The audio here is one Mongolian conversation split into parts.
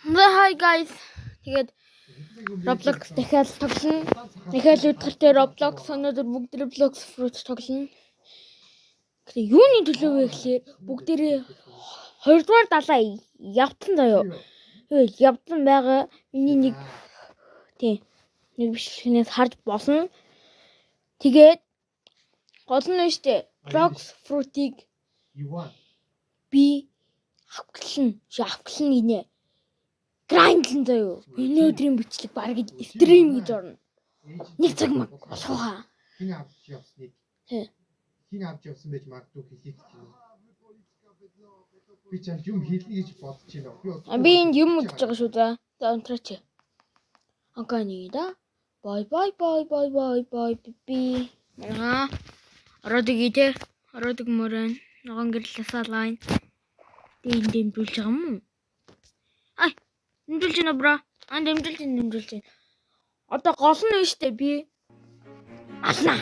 Hi guys. Тэгээд Roblox дахиад тоглоно. Дахиад үдгэртэй Roblox өнөөдөр бүгд Roblox Fruit тоглоно. Тэгээд юуны төлөө вэ гэхээр бүгдээрээ 2 дугаар далаа явтан заяо. Тэгээд явтан байгаа миний нэг бичлэгнээс харж болно. Тэгээд гол нь штэ Roblox Fruit-ийг би авклан гинэ. Грайндлэн заяо. Өнөөдрийн бичлэг баг стрим гэж орно. Нэг цаг маг болохоо. Хин авч явсныг. Хин авч явсан байж магадгүй хэлээд чинь. Би ч юм хэлнэ гэж бодож байна. Би энд юм удаж байгаа шүү за. За унтраач. Окей да. Bye би. Ороод игээ. Ороод мөрөн. Ногоон гэрлээсаа лайн. Энд дэмжүүлж байгаа юм уу? Ай, дэмжүүлж байна бро. Дэмжүүлж байна. Одоо гол нь штэ би ална.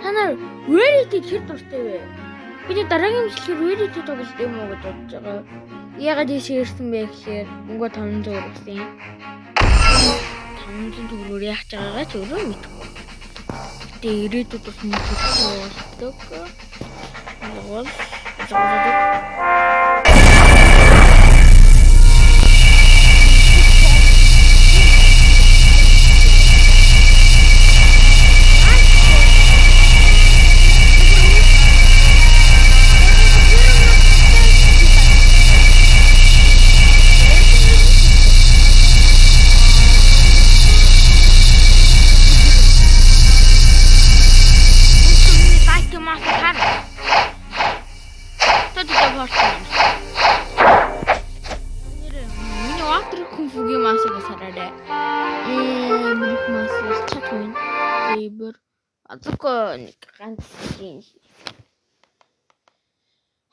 Танаар Reddit хэр дуртай вэ? Би дараагийн бичлэгээр Reddit тоглож юм уу гэж бодож байгаа. Ягаад ийш ирсэн бэ гэхээр мөнгө 500 гэсэн. 500 төгрөгөөр яах гэж байгаагаа ч өөрөө мэдэхгүй. Тэ ирээдүйд бас мэдчихсэн болдог.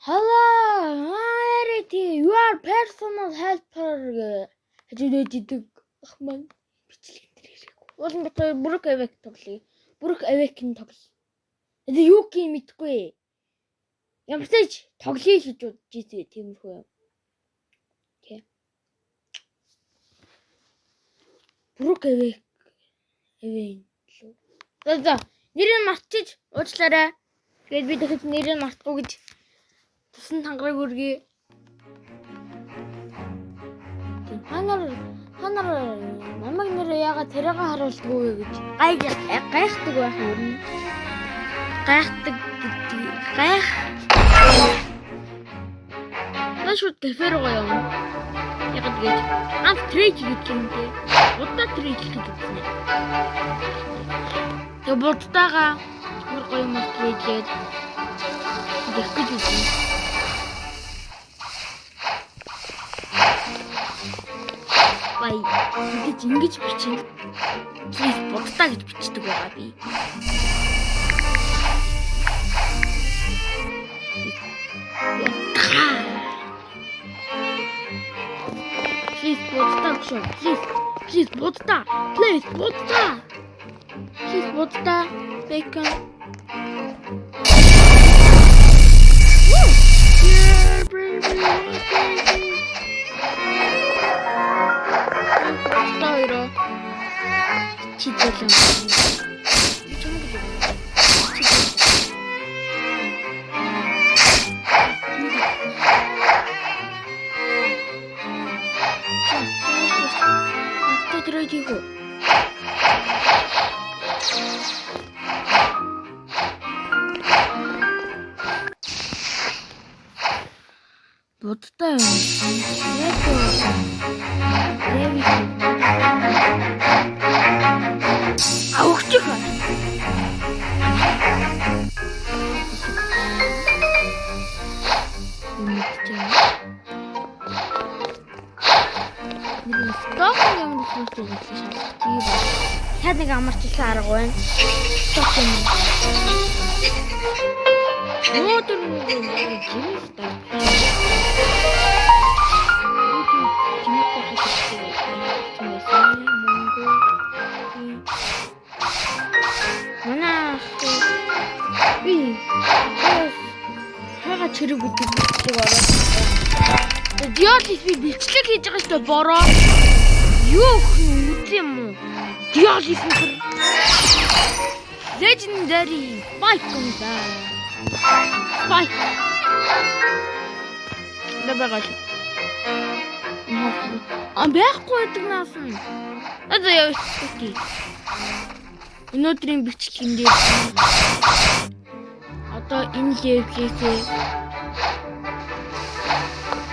Hello, your personal helper хэвчээд ахман бичлэг дээрээ. Уулын битээ бүрэг авек тоглоё. Бүрэг авекийн тоглоё. Энэ юу гэх юм мэдгүй. Ямарсаж тоглоё гэж бодож ийзээ тиймэрхүү юм. Окей. Бүрэг авек лөө. За нэрийг мартчих уучлаарай. Тэгээд би дахиж нэрийг мартахгүй гэж тусан тангараг өргөе. Ханаар намайг нэр яагаад тэрэг харуулдаг вэ гэж гайхдаг байх юм. Гайхдаг гэдэг. Нашууд кафе руу явна. Ягаад гэж трейч гэдэг юм те. Удаа трейч гэдэг юм. Тэгээ будтайгаа бүр гоё мөр трейчээд гэх гэж үзсэн. Бай. Ингэж бичих. Please будтаа гэж бичдэг байгаа би. Please будтаа шүү. Please будтаа. Please будтаа. Bacon. Yeah, baby. Тойро. Читэйхэн. Тойро. Будтай юм. Аухчих. Хаад нэг амарчилсан арга байна. Сток юм. Өдөр чирэг гэдэг бичлэг ороод. Диалис би бичлэг хийж байгаа шүү дээ бороо. Юу үгүй юм уу? Диалис нөхөр. Legendary Spike юм да. Spike. Дабагал. Байхгүй гэдэг наасан. Одоо яа чи. Өнөөдрийн бичлэгэн дээр одоо энэ левлээсээ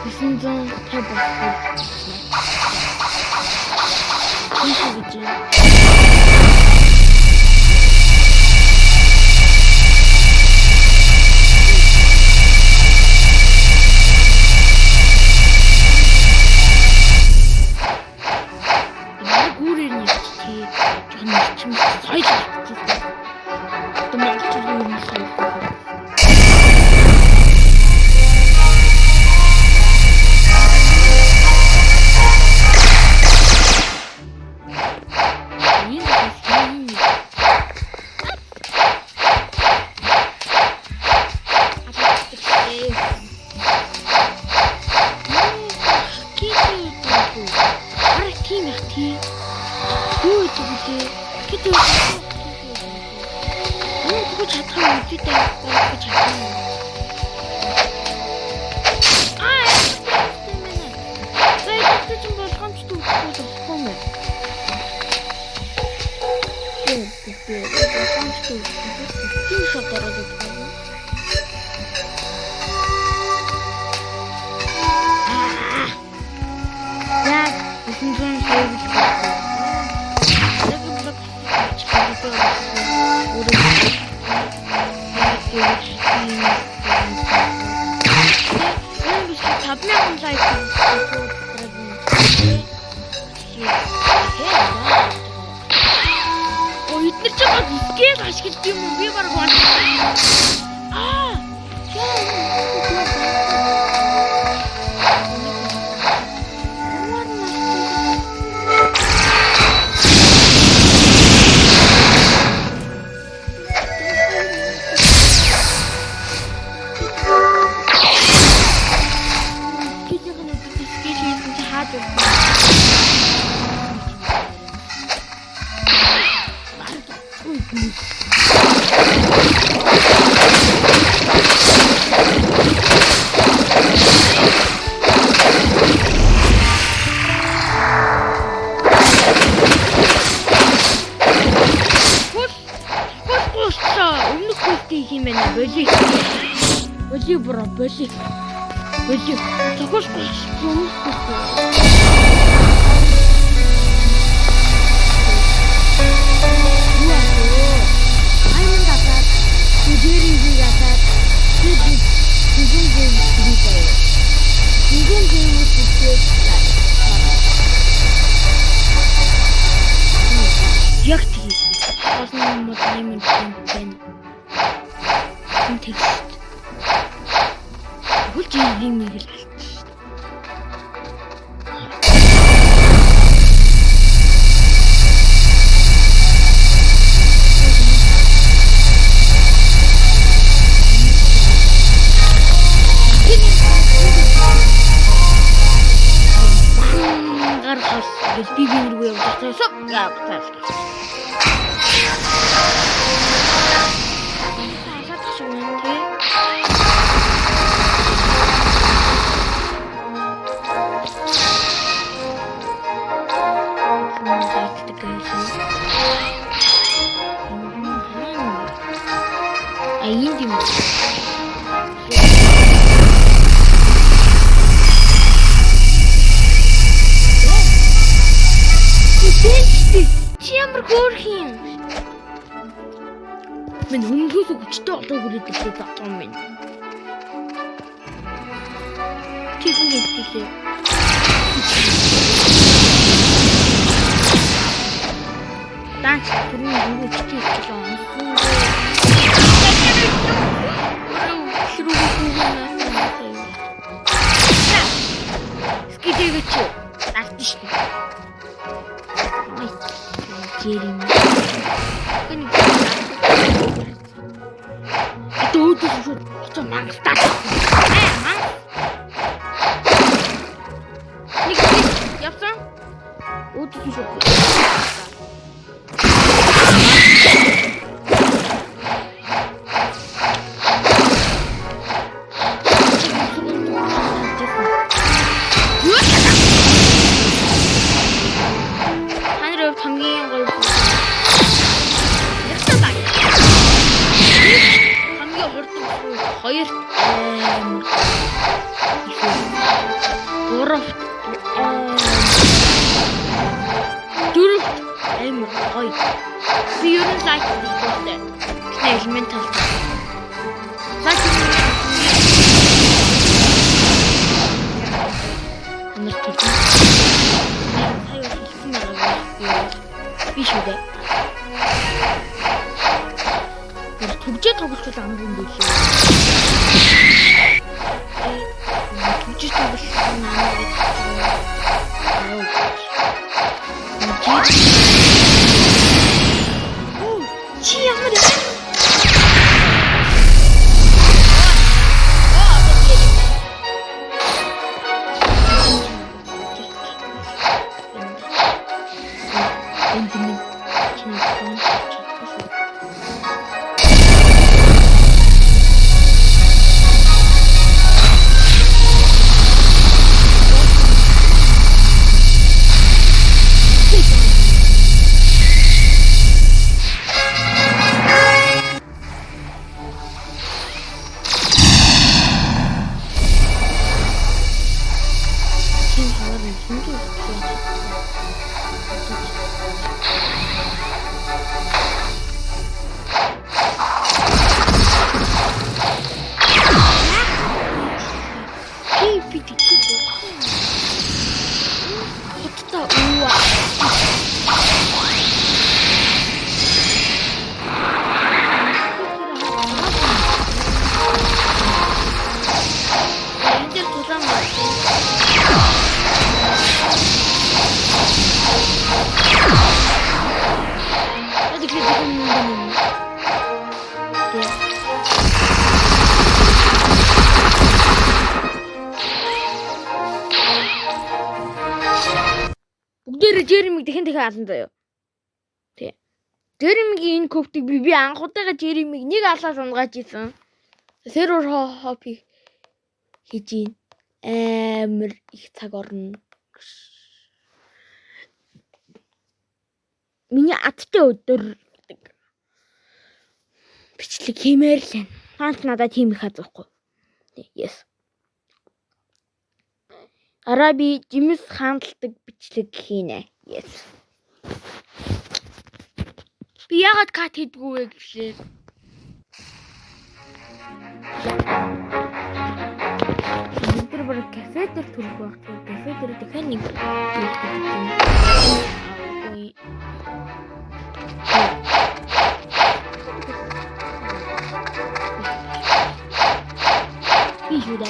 950 болсон. Тийш гэж. Болив. Тохож юм. Яг тийм. Олон юм diamond байна. Тэнтэст. Хөлж ийм нэг л алт. Гаргал би нэргүй явуулсан. Соп яавтаа. Ямар хөөрхин. Мен өмнөөс өчтөө одоо хүрээд байгаа юм байна. Тэгэн хэлээ. Данч түрүү юу чичээ хэлсэн. Скидэгч. Тартиш. Jeremy. Это очень мангстат. 하늘을 감기인 걸 감기가 벌써 хоёр дөрөв амар гоё. Би юу нэг лайк хийсэн. Элементал. биш үү? Түгжээ тоглолт ам юм биш үү? Түгжээ тоглолт ам чи ямар бүгдээр Жеремиг дахин алсан заяа. Тий. Жеремигийн энэ коптыг би анхудаага Жеремиг нэг алаас унгааж исэн. Сервер хопи хийж ийн амар их цаг орно. Миний аттай өдөр бичлэг хиймээр л байна. Хаанч надад тийм их хазахгүй. Yes. Араби жимс хаанталдаг бичлэг хийнэ. Yes. Би яагаад кат хийдгүү вэ гэхлээр тэр бүр кафе дээр төрөх байх. Кафе дээр дахин нэг Юда.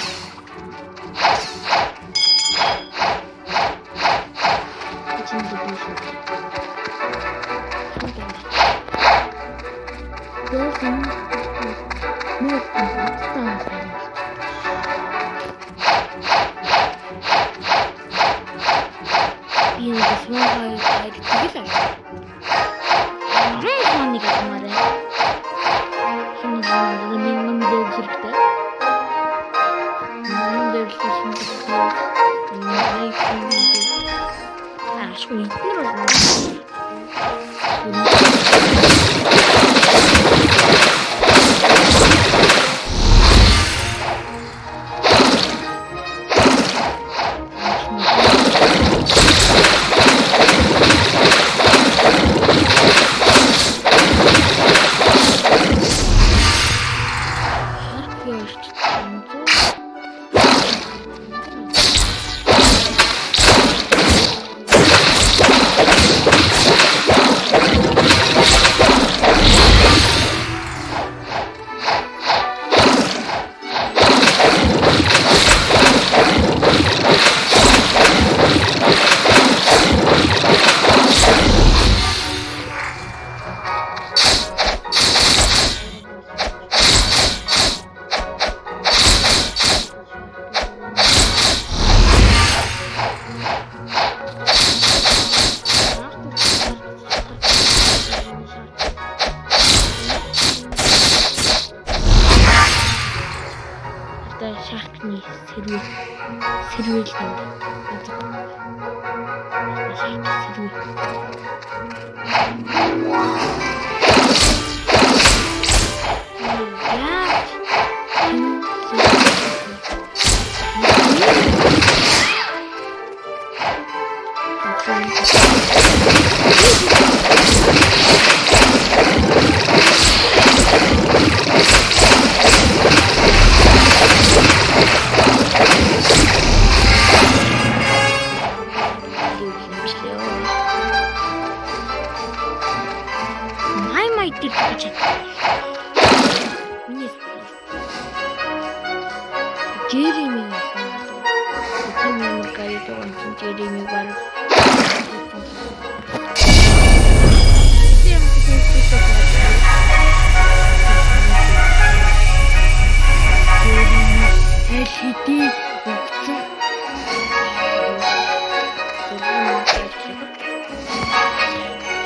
одоо шахтны сэрвэл юм.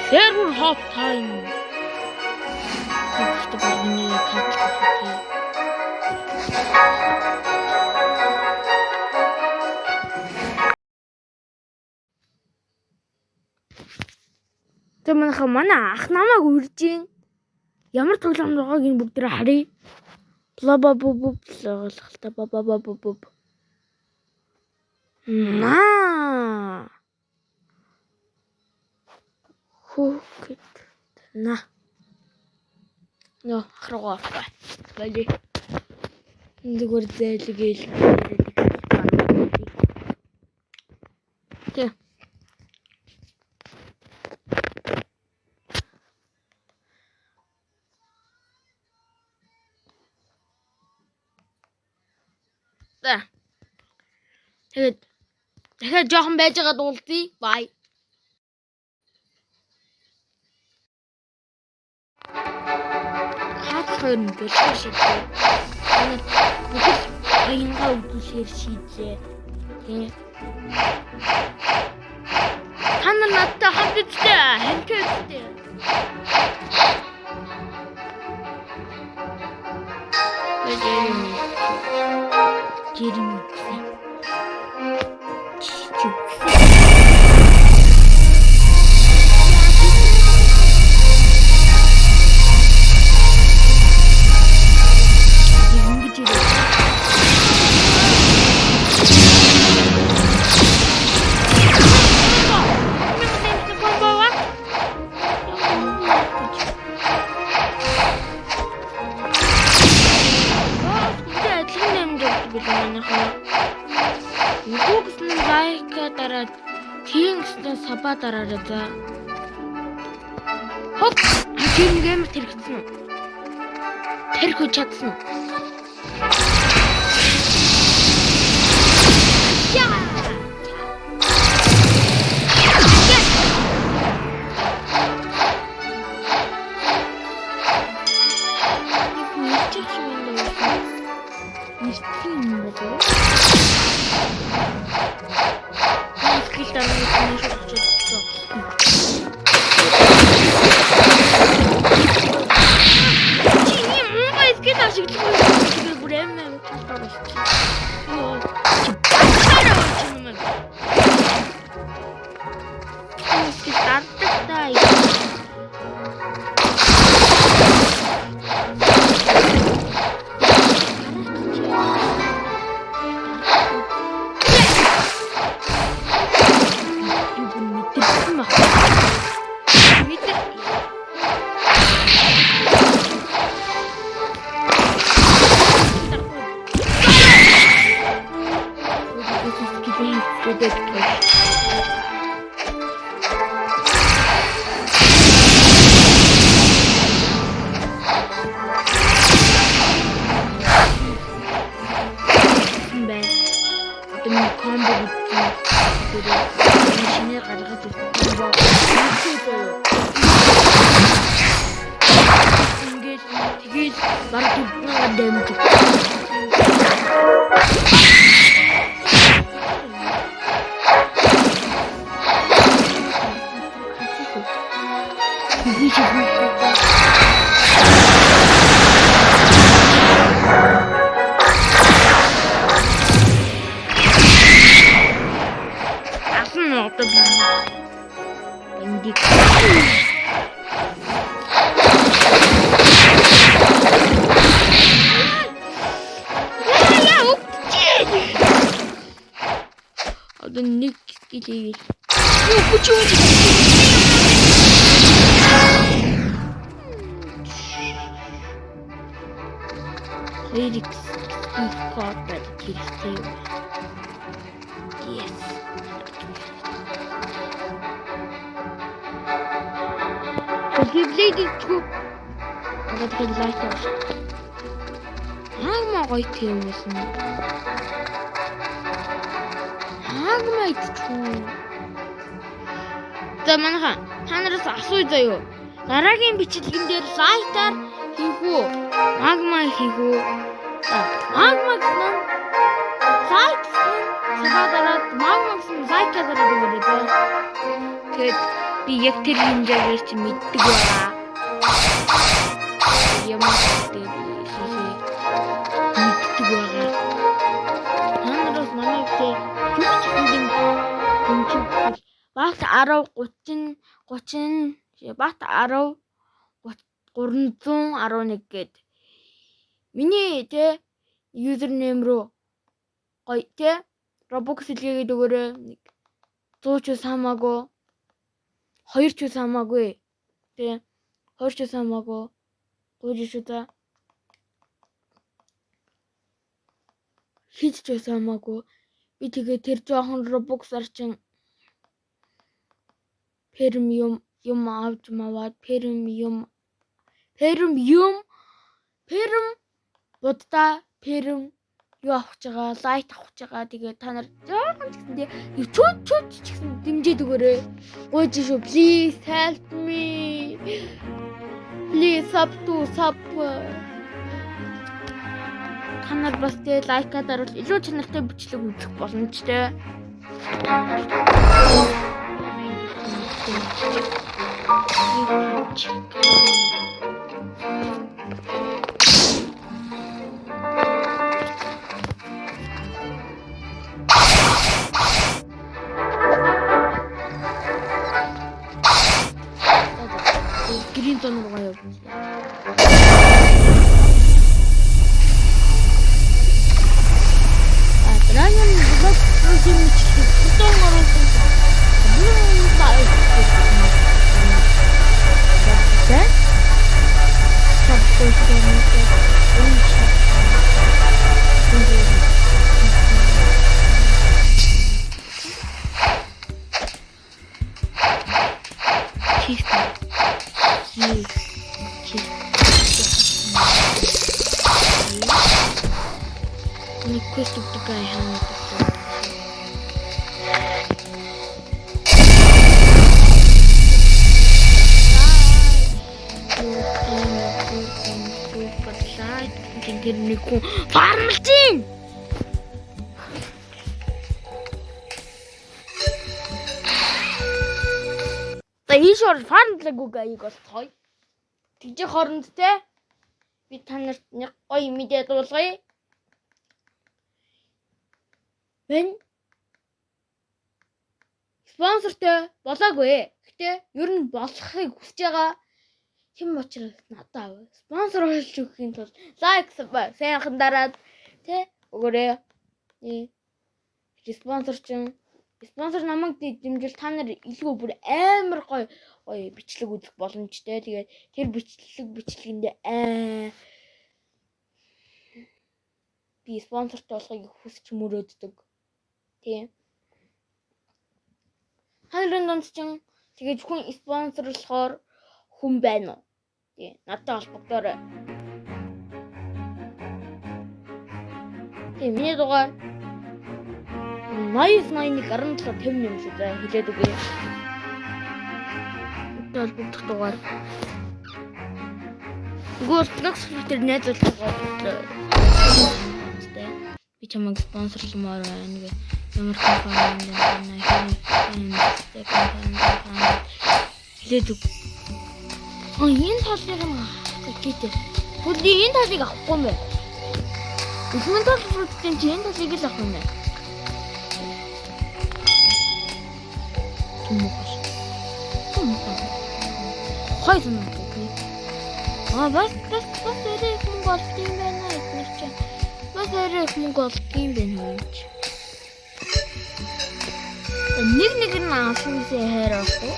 Server hop time. İşte bu yine kaçtı. Тэмнэхэн манай ах намайг үрж ийн. Ямар тоглоом байгааг энэ бүгдээ харъя. Блабабуб лгалахтай бабабабуб. Хүүхэд на. Нөө харгаа. Бали. Эндгээр зайлгээл. Тэ. Тэгээд дахиад жоохон байж байгаа дуулъя. Бай. Хаадлахын бэлтгэл шийдээ. Бүгд баянгаа үдүүлэхээр шийдлээ. Тэгээ. Та нар надтай хамт үзтээ. Хамтаа үзтээ. Jeremy. Саба дараарай за. Хоп! Тийм гэмэр тэрэгцэн үү? Тэрхүү чадсан уу? Яа! нэг скил хийгээл. Юу ч юм. Felix Scott хэрэгтэй. Yes. Библийг чиг. Агад хэллайх. Хаамаа гоё тийм байсан. Хаамаа иччихв. За манайха та нараас асууя заяа. Дараагийн бичлэгэн дээр лайтаар хийх үү? Магма хийх үү? Магма гэсэн лайк сабадараад магма гэсэн лайк гэдэг өгөөд. Тэгээд би яг тэр хэмжээгээр чи мэддэг байна. Ямар гэдэг мэддэг байна. Ханаас манайхээ зүгчдийн хэмжээ багт 10 30 багт 10 311 гээд миний те юзернейм руу гоё те Roblox хэлгээд өгөөрэй. 100 ч хамаагүй 2 ч хамаагүй те 2 ч хамаагүй 3 ч та хийж ч хамаагүй би тэгээ тэр жоохон Roblox-аар чин премиум юм авч маваад премиум будда премиум юу авах гэж байгаа лайт авах гэж байгаа тэгээ та нар жоохон ч гэсэн YouTube ч гэсэн дэмжиж өгөөрэй. Гойж шүү please help me. Please sub та нар бас тэгээ лайкаа даруул илүү чанартай бичлэг үзэх боломжтой. Грин тон руу явж. Адраган блок project бүтэн оруулсан. Questo che hai Нику фармлтим. Ийшор фармлаггүй гайг болохгүй. Тэгж хооронд те би та нарт нэг гоё мэдээ дуулгая. Мен спонсортой болоогүй. Гэтэ ер нь болохыг хүсэж байгаа. Хэм учраас надад спонсор болж өгөхийн тулд лайк сайхан дараад тэ өгөөрэй. Спонсор намайг дэмжил та нар илүү бүр амар гоё бичлэг үзэх боломжтой. Тэгээд тэр бичлэгэндээ би спонсортой болохыг хүсч мөрөөддөг. Тийм. Ханрын донд чинь тэгээд хүн спонсорлохоор хүн байна уу? Тийм. Надтай холбогдоорой. Тийм. Миний дугаар 89.17 юм шүү дээ. Хэлээд үгүй. Надтай холбогдох дугаар. Гуртнакс тэр найзлах дугаар. Би чамайг спонсорломоор байна гэ. Ямар компани хэлээд үг. Энэ талыг гэжээ. Хөөе энэ талыг авахгүй юм байна. Ихмэн тал фрутын энэ талыг л авах юм байна. Хой юм уу? Бас эрэх мөнгө олт юм байна эдгээр чинь. Бас эрэх мөнгө олт юм байна уу? нэг нь авсансээ хайрахгүй.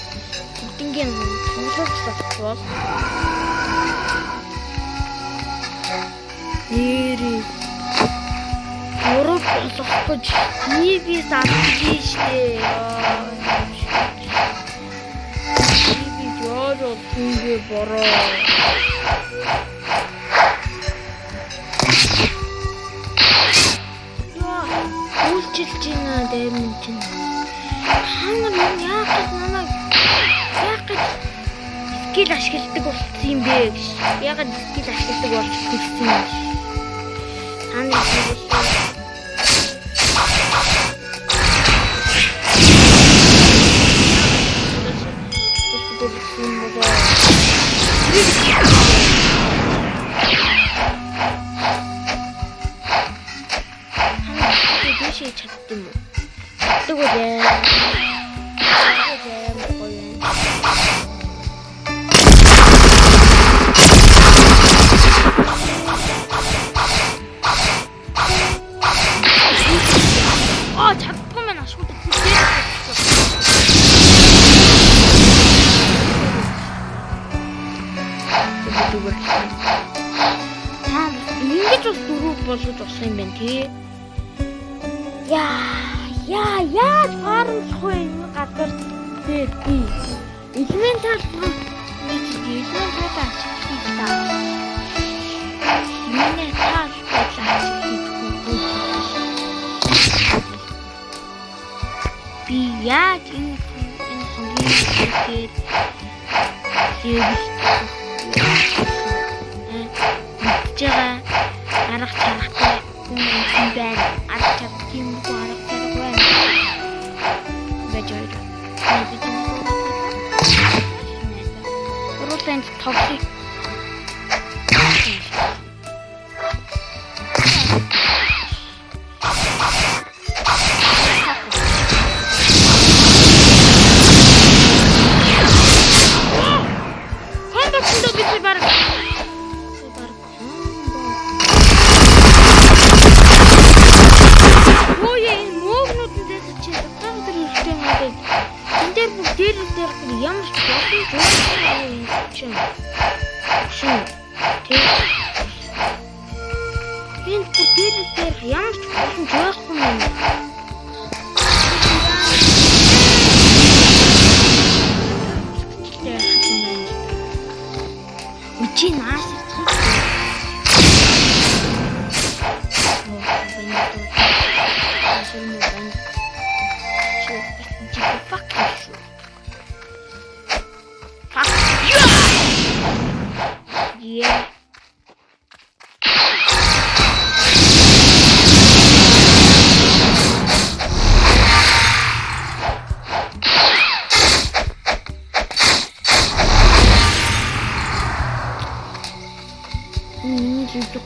Бүгднгийн төвлөрч болчихвол нэрээ ураг болох гэж хийбис авчих штэ. Хийбис яаруу түнгээ бороо. Үлчилж байна дэмэн чинь. Ханаа минь яагаад намайг скил ашигладаг болсон юм бэ гэж. Яагаад скил ашигладаг болж хэлсэн юм бэ? Ханаа чаддаг юм уу? Чаддаг үү? чадахгүй маань ашигтай ингэж бас дөрөв болгож болсон юм байна тий. Яа фармлахгүй энэ газар тэгээд би элементал ашиглах та. Миний тал би яаж энэ хамгийн мэдчихэе арга чаргатай юм байна. Арга чаргатай юм байна. Рутент токсик.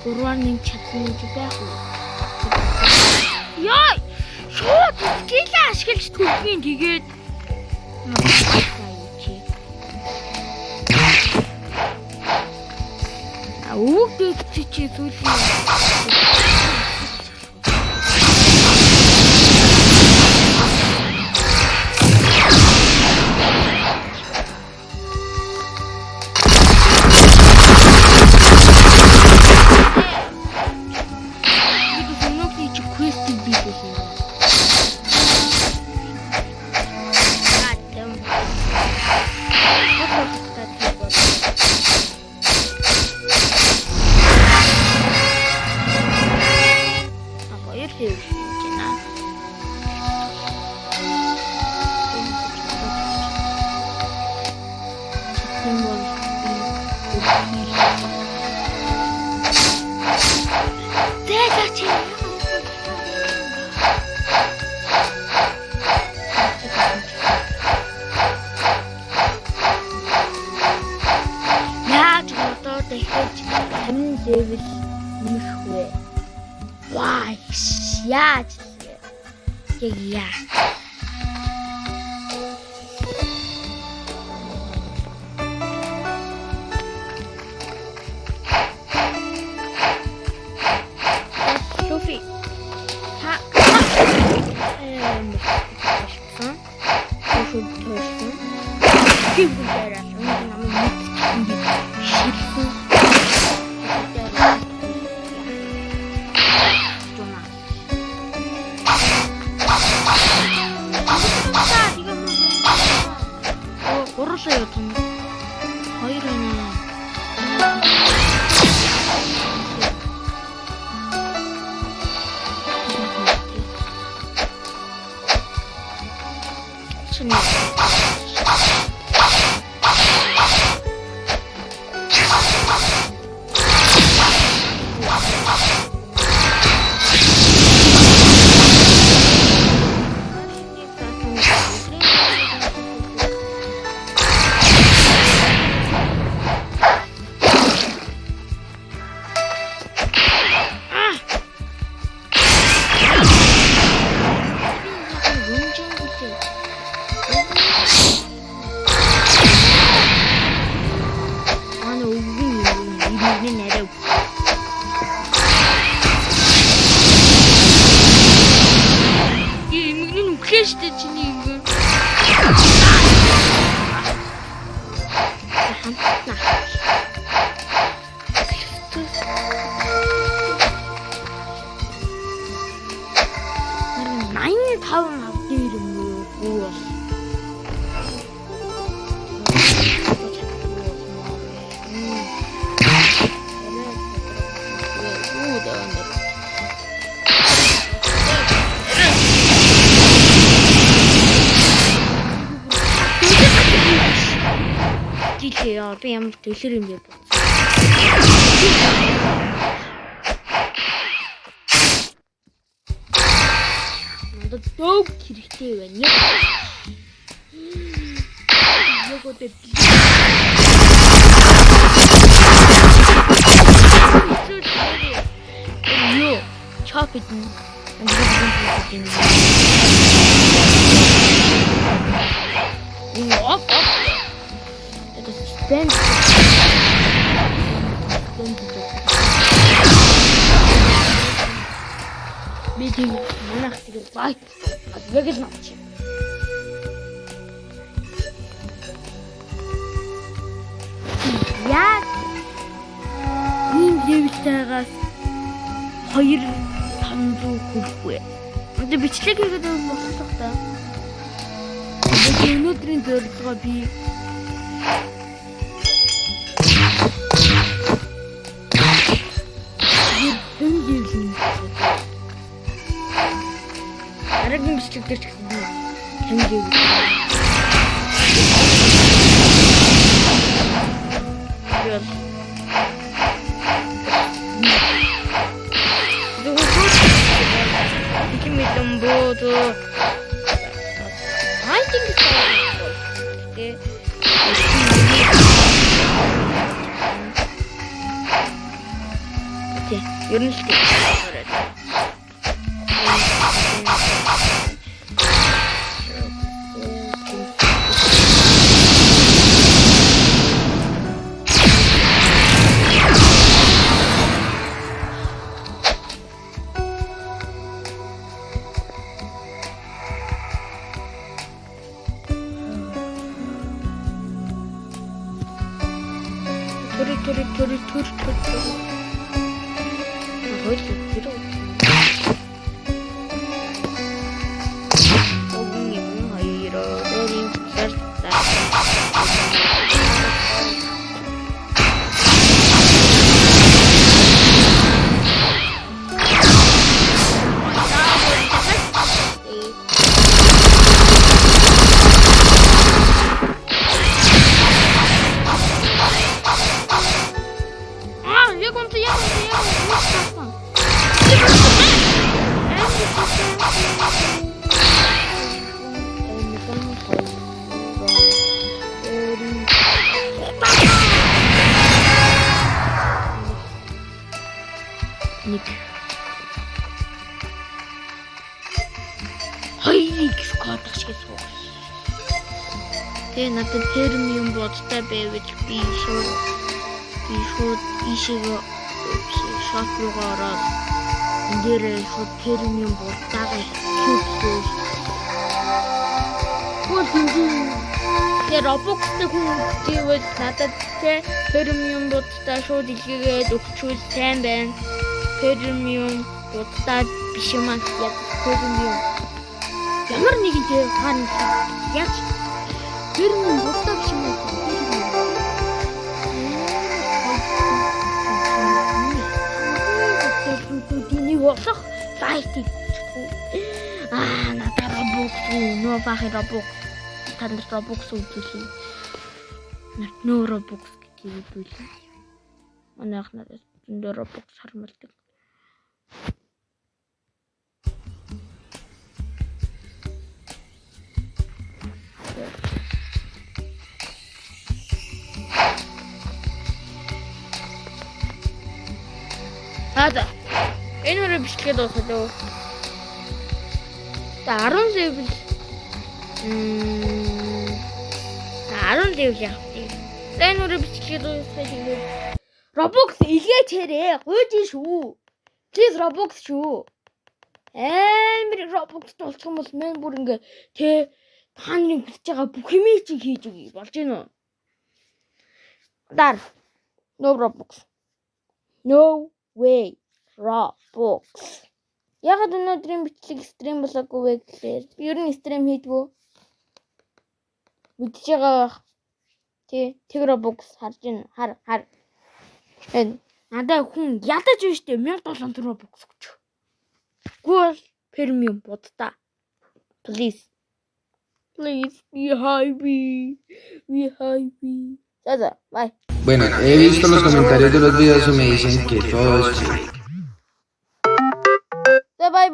Гурван чадна байх уу? Яа! Шууд скил ашиглаж төлөвийн тэгээд Үгүй чи сүүлийн Yeah. Sophie. Ha. чинь. Би ямар төлөр юм бэ? Надад дөг хэрэгтэй байна. Яг өдөр Юу, чап идэн. Оп. Ben Bitte, Monach, die Gewalt. Also wirklich noch nicht. Ja. Нэмлэвтэйгээс 2-500 хүлгүй. Одоо бичлэг хийгээд болох та. Өнөөдрийн зорилгоо би Аргагийн бичлэг дээр ч гэсэн хэмжээ. Яа. Хэмээн бод. Хайтинг дээ. Ер нь л тийм. Тэгээ надад термиум бодтой байвч би шууд ийшээ шот руугаа ороод энэ дээр шууд термиум бодтайгаа хийчихсэн. Тэр Roblox-тэй хүн үзчихвэл надад термиум бодтой шууд илгээгээд өгчүүл сайн байна. Термиум бодтой биш юм аа. Термиум ямар нэгэн тэр хаана яаж термиум бодтой биш юм аа. Болох лайк надад Roblox нөө бахи Roblox танд Roblox үзүүлээ. Нөө Roblox гэдгийг үзүүлээ. Манайх надад зөндөө Roblox хармалдаг. Ада. Энэ үрэ бичлэгээ дуусаад. За 10 level 10 level явах. Энэ үрэ бичлэгээ дуусаад тэгээд Roblox илгээж хэрэг гойж шүү. Please Roblox шүү. Амар Roblox болчих юм бол мен бүр ингээ та нарын хийж байгаа бүх юм чинь хийж өгье болж гин үү? Дар. No Roblox. No way. Roblox. Яг өнөөдрийн бичлэг стрим болоогүй вэ гэхээр би ер нь стрим хийдгүү. Мэдж байгаа. Тэг Roblox харж байна. Хар. Энэ надаа хүн ядаж байна штэ 1700 Roblox өгч. Гол премиум бодта. Please be happy. Ya, bye. Bueno, he visto los comentarios de los videos y me dicen que todo es fake. Bye.